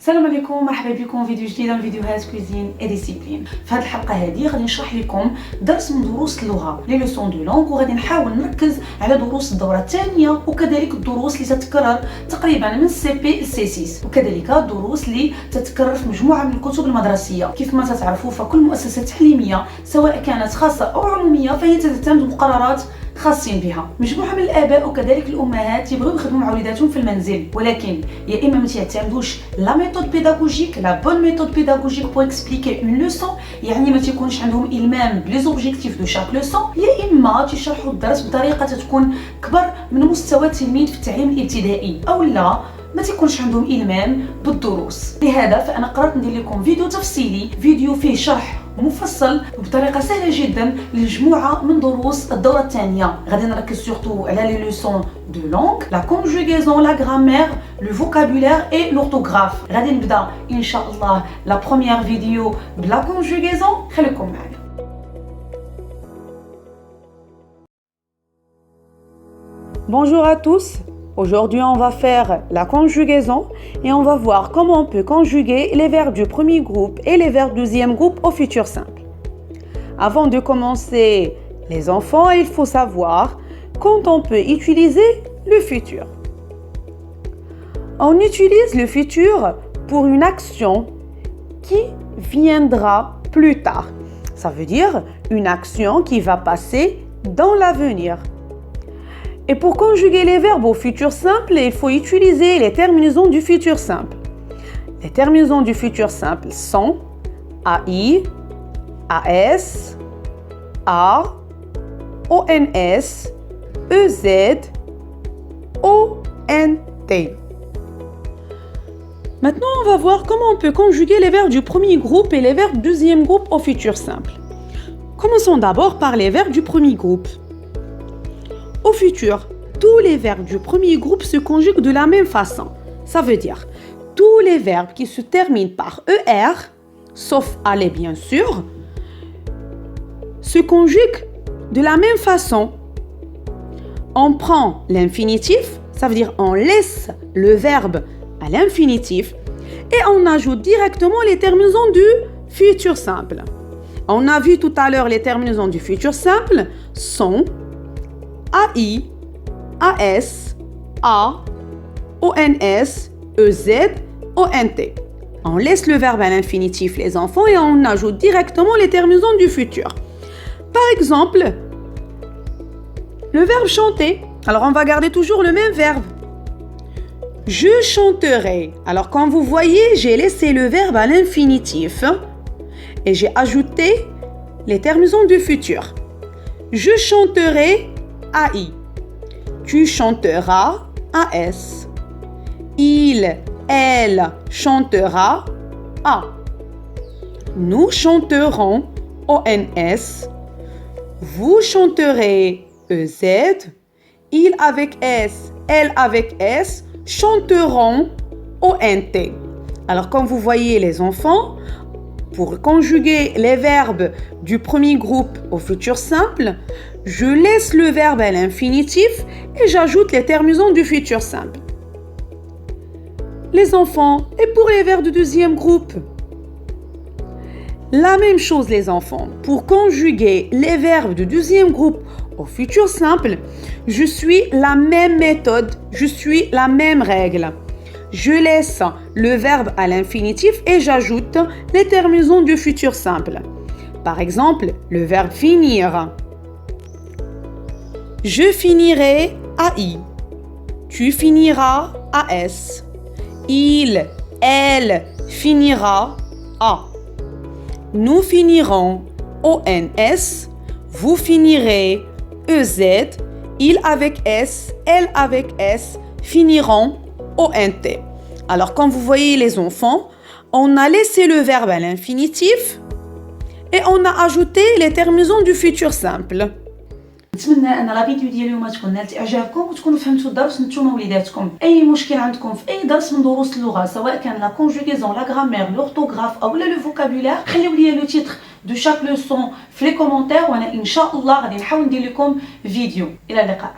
السلام عليكم، مرحبا بكم فيديو جديد من فيديوهات كوزين اي ديسيبلين. في هذه الحلقه هذه غادي نشرح لكم درس من دروس اللغه لي لوسون دو لونغ، وغادي نحاول نركز على دروس الدوره الثانيه وكذلك الدروس اللي تتكرر تقريبا من سي بي ل سي 6، وكذلك الدروس اللي تتكرر في مجموعه من الكتب المدرسيه. كيف ما تعرفوا فكل مؤسسه تعليميه سواء كانت خاصه او عموميه فهي تعتمد مقررات خاصين بها. مجموعه من الاباء وكذلك الامهات يبغوا يخدموا مع وليداتهم في المنزل، ولكن يا اما ما تعتمدوش لا ميثود بيداغوجيك لا بون ميثود بيداغوجيك بو اكسبليكي اون لوسون، يعني ما تيكونش عندهم المام بلي زوبجيكتيف دو شاك لوسون، يا اما تيشرحوا الدرس بطريقه تكون كبر من مستوى التلميذ في التعليم الابتدائي، او لا ما تيكونش عندهم المام بالدروس. لهذا فانا قررت ندير لكم فيديو تفصيلي، فيديو فيه شرح مفصل بطريقه سهله جدا لمجموعه من دروس الدوره الثانيه. غادي نركز سورتو على لي لوسون دو لونغ، لا كونجوغيزون، لا غرامير، لو فوكابولير اي لورتوغراف. غادي نبدا ان شاء الله لا بروميير فيديو بلا كونجوغيزون، خليكم معنا. Bonjour à tous. Aujourd'hui, on va faire la conjugaison et on va voir comment on peut conjuguer les verbes du premier groupe et les verbes du deuxième groupe au futur simple. Avant de commencer, les enfants, il faut savoir quand on peut utiliser le futur. On utilise le futur pour une action qui viendra plus tard. Ça veut dire une action qui va passer dans l'avenir. Et pour conjuguer les verbes au futur simple, il faut utiliser les terminaisons du futur simple. Les terminaisons du futur simple sont AI, AS, A, ONS, EZ, ONT. Maintenant, on va voir comment on peut conjuguer les verbes du premier groupe et les verbes du deuxième groupe au futur simple. Commençons d'abord par les verbes du premier groupe. Au futur, tous les verbes du premier groupe se conjuguent de la même façon. Ça veut dire tous les verbes qui se terminent par ER, sauf aller bien sûr, se conjuguent de la même façon. On prend l'infinitif, ça veut dire on laisse le verbe à l'infinitif et on ajoute directement les terminaisons du futur simple. On a vu tout à l'heure les terminaisons du futur simple sont AI, AS, A, ONS, EZ, ONT. On laisse le verbe à l'infinitif, les enfants, et on ajoute directement les terminaisons du futur. Par exemple, le verbe chanter. Alors, on va garder toujours le même verbe. Je chanterai. Alors, comme vous voyez, j'ai laissé le verbe à l'infinitif et j'ai ajouté les terminaisons du futur. Je chanterai AI. Tu chanteras AS. Il, elle chantera A. Nous chanterons ONS. Vous chanterez EZ. Il avec S, elle avec S chanteront ONT. Alors comme vous voyez les enfants, pour conjuguer les verbes du premier groupe au futur simple, je laisse le verbe à l'infinitif et j'ajoute les terminaisons du futur simple. Les enfants, et pour les verbes du deuxième groupe? La même chose les enfants. Pour conjuguer les verbes du deuxième groupe au futur simple, je suis la même méthode, je suis la même règle. Je laisse le verbe à l'infinitif et j'ajoute les terminaisons du futur simple. Par exemple, le verbe finir. Je finirai AI. Tu finiras AS. Il, elle finira A. Nous finirons ONS. Vous finirez EZ. Il avec S, elle avec S finiront ONT. Alors, comme vous voyez les enfants, on a laissé le verbe à l'infinitif et on a ajouté les terminaisons du futur simple. نتمنى ان لا فيديو ديال اليوم تكون نالت اعجابكم وتكونوا فهمتوا الدرس نتوما وليداتكم. اي مشكل عندكم في اي درس من دروس اللغه سواء كان لا كونجوغيزون لا غرامير لورتوغراف او لو فوكابولير خليو لي لو تيتر دو شاك لوسون في لي كومونتير وانا ان شاء الله غادي نحاول ندير لكم فيديو. الى اللقاء.